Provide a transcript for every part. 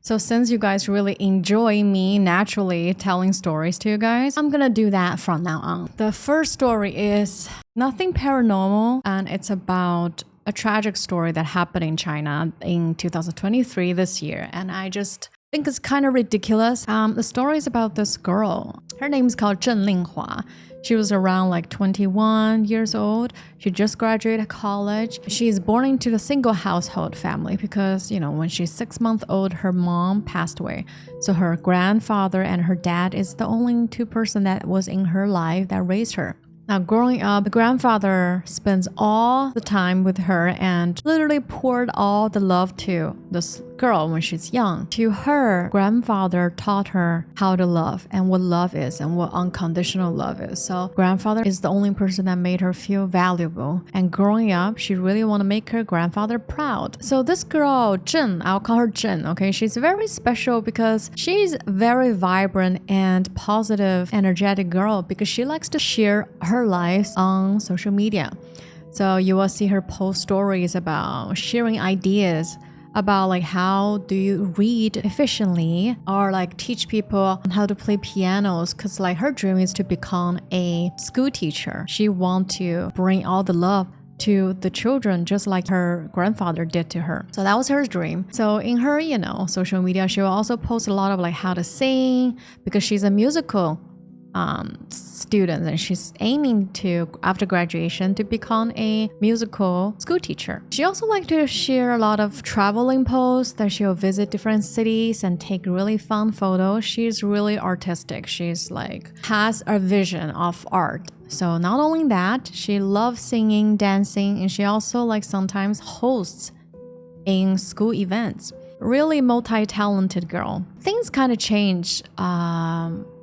So since you guys really enjoy me naturally telling stories to you guys, I'm gonna do that from now on. The first story is nothing paranormal, and it's about a tragic story that happened in China in 2023 this year. And I just think it's kind of ridiculous. The story is about this girl. Her name is called Zheng Linghua. She was around like 21 years old. She just graduated college. She is born into a single household family because, when she's 6 months old, her mom passed away. So her grandfather and her dad is the only two person that was in her life that raised her. Now, growing up, the grandfather spends all the time with her and literally poured all the love to this girl when she's young. To her, grandfather taught her how to love and what love is and what unconditional love is. So grandfather is the only person that made her feel valuable. And growing up, she really want to make her grandfather proud. So this girl, Zhen, I'll call her Zhen, okay? She's very special because she's very vibrant and positive, energetic girl because she likes to share her life on social media. So you will see her post stories about sharing ideas about like how do you read efficiently or like teach people how to play pianos, because like her dream is to become a school teacher. She wants to bring all the love to the children just like her grandfather did to her. So that was her dream. So in her, social media, she will also post a lot of like how to sing because she's a musical student and she's aiming to, after graduation, to become a musical school teacher. She also likes to share a lot of traveling posts that she'll visit different cities and take really fun photos. She's really artistic. She's like has a vision of art. So not only that, she loves singing, dancing, and she also like sometimes hosts in school events. Really multi-talented girl. Things kind of changed,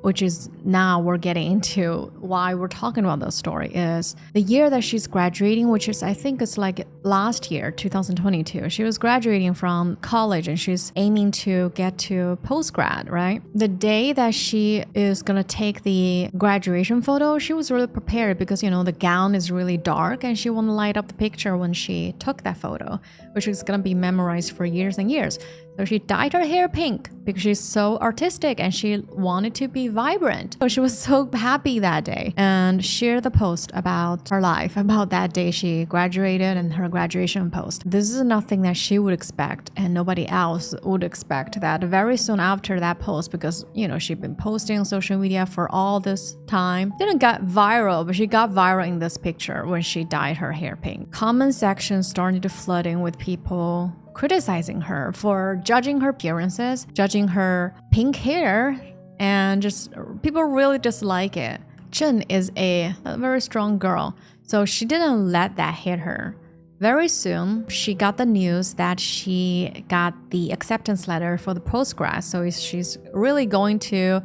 which is now we're getting into why we're talking about this story, is the year that she's graduating, which is I think it's like last year, 2022. She was graduating from college and she's aiming to get to postgrad, right? The day that she is gonna take the graduation photo, she was really prepared because the gown is really dark and she want to light up the picture when she took that photo, which is gonna be memorized for years and years. So she dyed her hair pink because she's so artistic and she wanted to be vibrant. So she was so happy that day and shared the post about her life, about that day she graduated and her graduation post. This is nothing that she would expect and nobody else would expect that very soon after that post, because, she'd been posting on social media for all this time. Didn't get viral, but she got viral in this picture when she dyed her hair pink. Comment section started to flooding with people criticizing her for judging her appearances, judging her pink hair, and just people really dislike it. Zhen is a very strong girl, so she didn't let that hit her. Very soon, she got the news that she got the acceptance letter for the postgrad, so she's really going to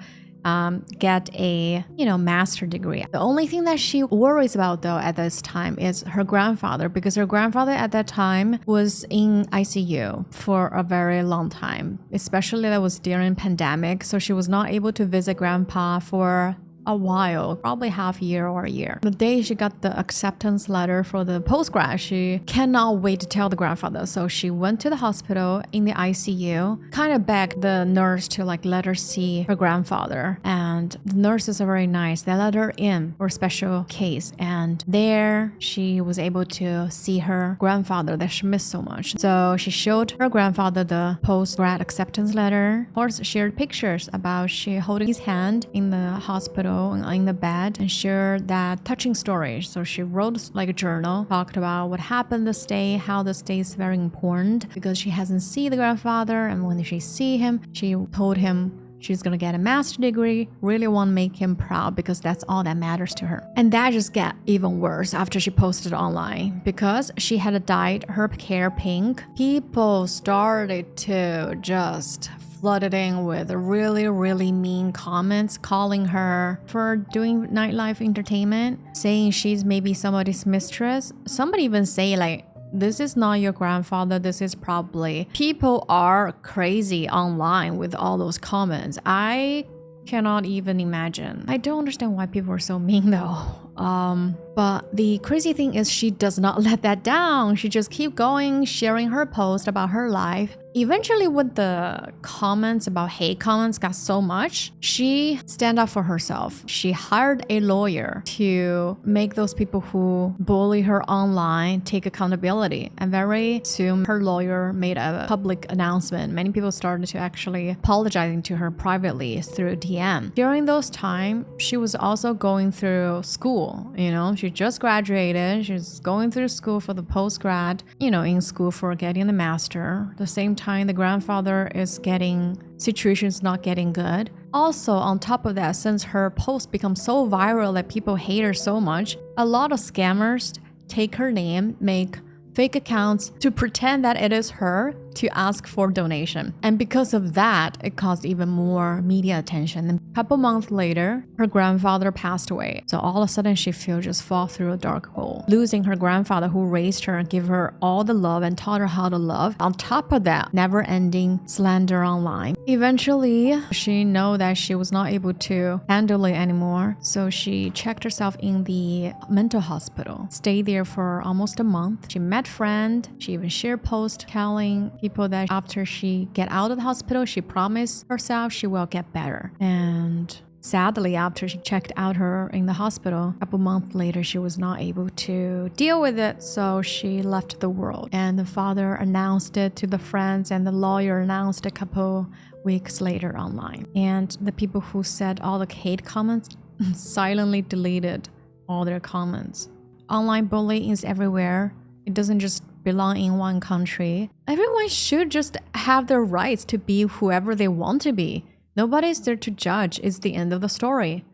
get a master degree. The only thing that she worries about though at this time is her grandfather, because her grandfather at that time was in ICU for a very long time, especially that was during pandemic, so she was not able to visit grandpa for a while, probably half a year or a year. The day she got the acceptance letter for the postgrad, she cannot wait to tell the grandfather. So she went to the hospital in the ICU, kind of begged the nurse to let her see her grandfather. And the nurses are very nice. They let her in for a special case. And there she was able to see her grandfather that she missed so much. So she showed her grandfather the postgrad acceptance letter. Of course, shared pictures about she holding his hand in the hospital in the bed and shared that touching story. So she wrote a journal, talked about what happened this day, how this day is very important because she hasn't seen the grandfather, and when she see him, she told him she's gonna get a master's degree, really want to make him proud because that's all that matters to her. And that just got even worse after she posted online because she had dyed her hair pink. People started to just flooded in with really, really mean comments, calling her for doing nightlife entertainment, saying she's maybe somebody's mistress. Somebody even say this is not your grandfather, this is probably... People are crazy online with all those comments. I cannot even imagine. I don't understand why people are so mean though. But the crazy thing is she does not let that down. She just keep going, sharing her post about her life. Eventually, when the comments about hate comments got so much, she stand up for herself. She hired a lawyer to make those people who bully her online take accountability. And very soon, her lawyer made a public announcement. Many people started to actually apologizing to her privately through DM. During those time, she was also going through school. She just graduated. She's going through school for the post-grad, in school for getting the master. At the same time, the grandfather is situations not getting good. Also, on top of that, since her post becomes so viral that people hate her so much, a lot of scammers take her name, make fake accounts to pretend that it is her to ask for donation. And because of that, it caused even more media attention. And a couple months later, her grandfather passed away. So all of a sudden, she feels just fall through a dark hole. Losing her grandfather who raised her and gave her all the love and taught her how to love. On top of that, never-ending slander online. Eventually, she knew that she was not able to handle it anymore. So she checked herself in the mental hospital. Stayed there for almost a month. She met friends. She even shared posts telling people that after she get out of the hospital, she promised herself she will get better. And sadly, after she checked out her in the hospital, a couple months later, she was not able to deal with it. So she left the world. And the father announced it to the friends, and the lawyer announced a couple weeks later online. And the people who said all the hate comments silently deleted all their comments. Online bullying is everywhere. It doesn't just belong in one country. Everyone should just have their rights to be whoever they want to be. Nobody's there to judge. It's the end of the story.